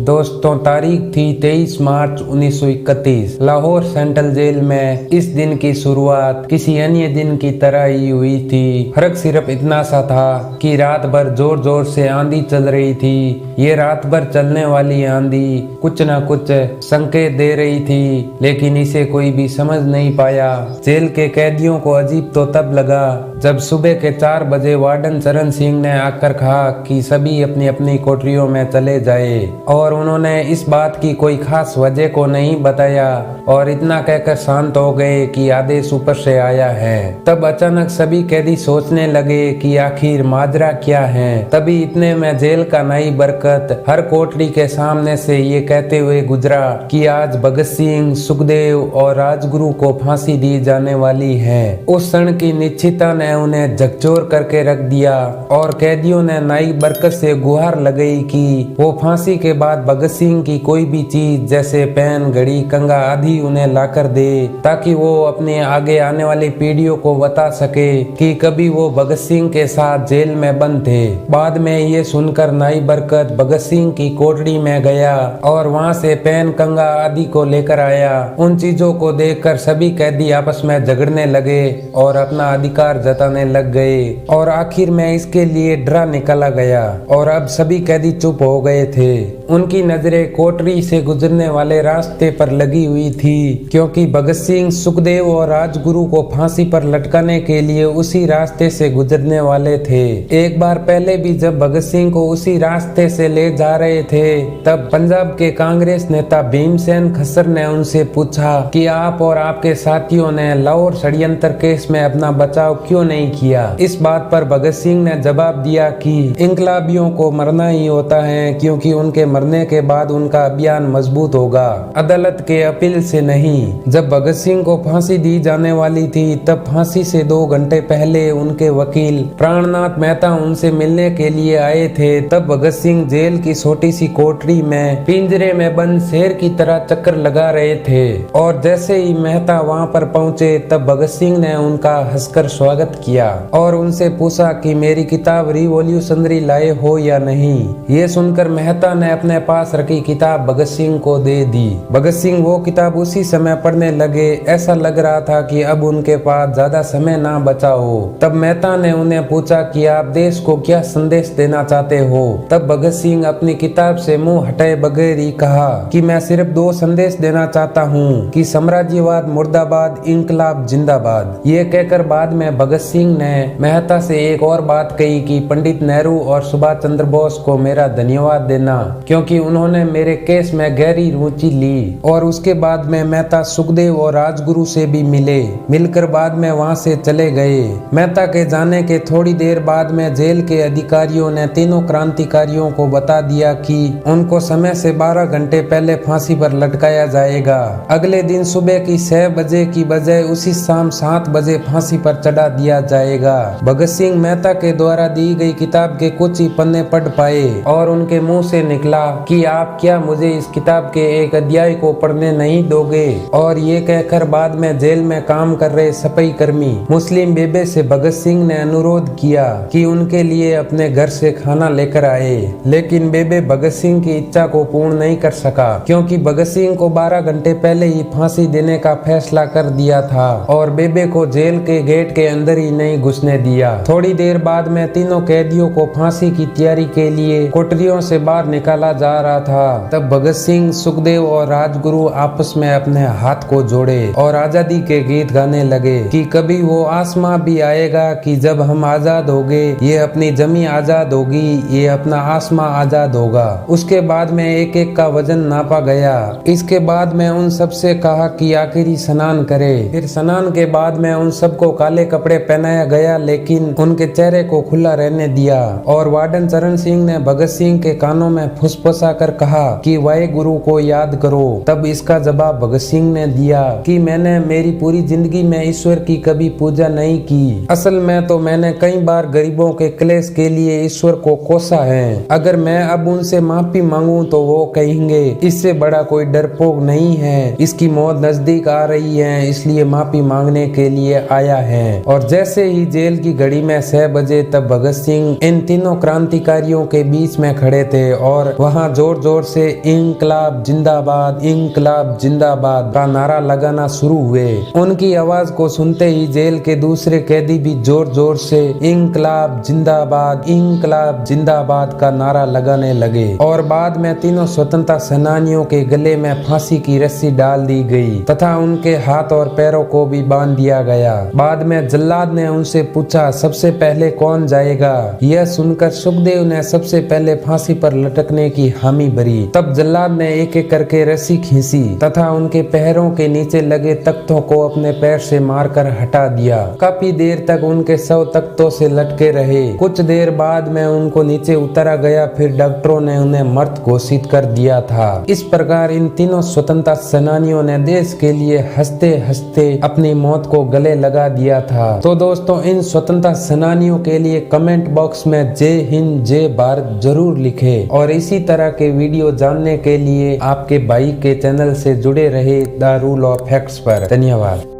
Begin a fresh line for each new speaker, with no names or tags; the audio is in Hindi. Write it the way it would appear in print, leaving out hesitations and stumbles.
दोस्तों, तारीख थी 23 मार्च 1931। लाहौर सेंट्रल जेल में इस दिन की शुरुआत किसी अन्य दिन की तरह ही हुई थी। फर्क सिर्फ इतना सा था कि रात भर जोर जोर से आंधी चल रही थी। ये रात भर चलने वाली आंधी कुछ न कुछ संकेत दे रही थी, लेकिन इसे कोई भी समझ नहीं पाया। जेल के कैदियों को अजीब तो तब लगा जब सुबह के 4 बजे वार्डन चरण सिंह ने आकर कहा कि सभी अपनी अपनी कोठरियों में चले जाए, और उन्होंने इस बात की कोई खास वजह को नहीं बताया और इतना कहकर शांत हो गए कि आदेश ऊपर से आया है। तब अचानक सभी कैदी सोचने लगे कि आखिर माजरा क्या है। तभी इतने में जेल का नाई बरकत हर कोठरी के सामने से ये कहते हुए गुजरा कि आज भगत सिंह, सुखदेव और राजगुरु को फांसी दी जाने वाली है। उस क्षण की निश्चितता ने उन्हें झकझोर करके रख दिया और कैदियों ने नाई बरकत से गुहार लगाई कि वो फांसी के बाद भगत सिंह की कोई भी चीज जैसे पेन, घड़ी, कंघा आदि उन्हें लाकर दे, ताकि वो अपने आगे आने वाली पीढ़ियों को बता सके कि कभी वो भगत सिंह के साथ जेल में बंद थे। बाद में ये सुनकर नाई बरकत भगत सिंह की कोठरी में गया और वहाँ से पेन, कंघा आदि को लेकर आया। उन चीजों को देखकर सभी कैदी आपस में झगड़ने लगे और अपना अधिकार जताने लग गए और आखिर में इसके लिए डरा निकाला गया और अब सभी कैदी चुप हो गए थे। उनकी नजरें कोठरी से गुजरने वाले रास्ते पर लगी हुई थी, क्योंकि भगत सिंह, सुखदेव और राजगुरु को फांसी पर लटकाने के लिए उसी रास्ते से गुजरने वाले थे। एक बार पहले भी जब भगत सिंह को उसी रास्ते से ले जा रहे थे, तब पंजाब के कांग्रेस नेता भीमसेन खस्सर ने उनसे पूछा कि आप और आपके साथियों ने लाहौर षड्यंत्र केस में अपना बचाव क्यों नहीं किया। इस बात पर भगत सिंह ने जवाब दिया कि इंकलाबियों को मरना ही होता है, क्योंकि उनके मरने के बाद उनका अभियान मजबूत होगा, अदालत के अपील से नहीं। जब भगत सिंह को फांसी दी जाने वाली थी, तब फांसी से 2 घंटे पहले उनके वकील प्राणनाथ मेहता उनसे मिलने के लिए आए थे। तब भगत सिंह जेल की छोटी सी कोठरी में पिंजरे में बंद शेर की तरह चक्कर लगा रहे थे और जैसे ही मेहता वहां पर पहुंचे, तब भगत सिंह ने उनका हंसकर स्वागत किया और उनसे पूछा कि मेरी किताब रिवॉल्यूशनरी लाए हो या नहीं। ये सुनकर मेहता ने अपने पास रखी किताब भगत सिंह को दे दी। भगत सिंह वो किताब उसी समय पढ़ने लगे। ऐसा लग रहा था कि अब उनके पास ज्यादा समय ना बचा हो। तब मेहता ने उन्हें पूछा कि आप देश को क्या संदेश देना चाहते हो। तब भगत सिंह अपनी किताब से मुंह हटाए बगैर ही कहा कि मैं सिर्फ 2 संदेश देना चाहता हूँ कि साम्राज्यवाद मुर्दाबाद, इंकलाब जिंदाबाद। ये कहकर बाद में भगत सिंह ने मेहता से एक और बात कही कि पंडित नेहरू और सुभाष चंद्र बोस को मेरा धन्यवाद देना, क्योंकि उन्होंने मेरे केस में गहरी रुचि ली। और उसके बाद में मेहता सुखदेव और राजगुरु से भी मिलकर बाद में वहां से चले गए। मेहता के जाने के थोड़ी देर बाद में जेल के अधिकारियों ने तीनों क्रांतिकारियों को बता दिया कि उनको समय से 12 घंटे पहले फांसी पर लटकाया जाएगा। अगले दिन सुबह की 6 बजे की बजाय उसी शाम 7 बजे फांसी पर चढ़ा दिया जाएगा। भगत सिंह मेहता के द्वारा दी गई किताब के कुछ ही पन्ने पढ़ पाए और उनके मुंह से निकला कि आप क्या मुझे इस किताब के एक अध्याय को पढ़ने नहीं दोगे। और ये कहकर बाद में जेल में काम कर रहे सफाई कर्मी मुस्लिम बेबे से भगत सिंह ने अनुरोध किया कि उनके लिए अपने घर से खाना लेकर आए, लेकिन बेबे भगत सिंह की इच्छा को पूर्ण नहीं कर सका, क्योंकि भगत सिंह को 12 घंटे पहले ही फांसी देने का फैसला कर दिया था और बेबे को जेल के गेट के अंदर ही नहीं घुसने दिया। थोड़ी देर बाद में तीनों कैदियों को फांसी की तैयारी के लिए कोठरियों से बाहर निकाला जा रहा था। तब भगत सिंह, सुखदेव और राजगुरु आपस में अपने हाथ को जोड़े और आजादी के गीत गाने लगे कि कभी वो आसमां भी आएगा कि जब हम आजाद होंगे, ये अपनी जमी आजाद होगी, ये अपना आसमां आजाद होगा। उसके बाद में एक एक का वजन नापा गया। इसके बाद में उन सबसे कहा कि आखिरी स्नान करे। फिर स्नान के बाद में उन सबको काले कपड़े पहनाया गया, लेकिन उनके चेहरे को खुला रहने दिया और वार्डन चरण सिंह ने भगत सिंह के कानों में फुस फुसफुसाकर कहा कि वाहे गुरु को याद करो। तब इसका जवाब भगत सिंह ने दिया कि मैंने मेरी पूरी जिंदगी में ईश्वर की कभी पूजा नहीं की। असल में तो मैंने कई बार गरीबों के क्लेश के लिए ईश्वर को कोसा है। अगर मैं अब उनसे माफी मांगूं तो वो कहेंगे इससे बड़ा कोई डरपोक नहीं है, इसकी मौत नजदीक आ रही है, इसलिए माफी मांगने के लिए आया है। और जैसे ही जेल की घड़ी में 6 बजे, तब भगत सिंह इन तीनों क्रांतिकारियों के बीच में खड़े थे और वहां जोर जोर से इंकलाब जिंदाबाद, इंकलाब जिंदाबाद का नारा लगाना शुरू हुए। उनकी आवाज को सुनते ही जेल के दूसरे कैदी भी जोर जोर से इंकलाब जिंदाबाद, इंकलाब जिंदाबाद का नारा लगाने लगे। और बाद में तीनों स्वतंत्रता सेनानियों के गले में फांसी की रस्सी डाल दी गई तथा उनके हाथ और पैरों को भी बांध दिया गया। बाद में जल्लाद ने उनसे पूछा सबसे पहले कौन जाएगा। यह सुनकर सुखदेव ने सबसे पहले फांसी पर लटकने की हामी भरी। तब जल्लाद ने एक एक करके रस्सी खींची तथा उनके पैरों के नीचे लगे तख्तों को अपने पैर से मारकर हटा दिया। काफी देर तक उनके शव तख्तों से लटके रहे। कुछ देर बाद में उनको नीचे उतारा गया, फिर डॉक्टरों ने उन्हें मृत घोषित कर दिया था। इस प्रकार इन तीनों स्वतंत्रता सेनानियों ने देश के लिए हंसते हंसते अपनी मौत को गले लगा दिया था। तो दोस्तों, इन स्वतंत्रता सेनानियों के लिए कमेंट बॉक्स में जय हिंद जय भारत जरूर लिखें। और इसी तरह के वीडियो जानने के लिए आपके भाई के चैनल से जुड़े रहे द रूल ऑफ फैक्ट्स पर। धन्यवाद।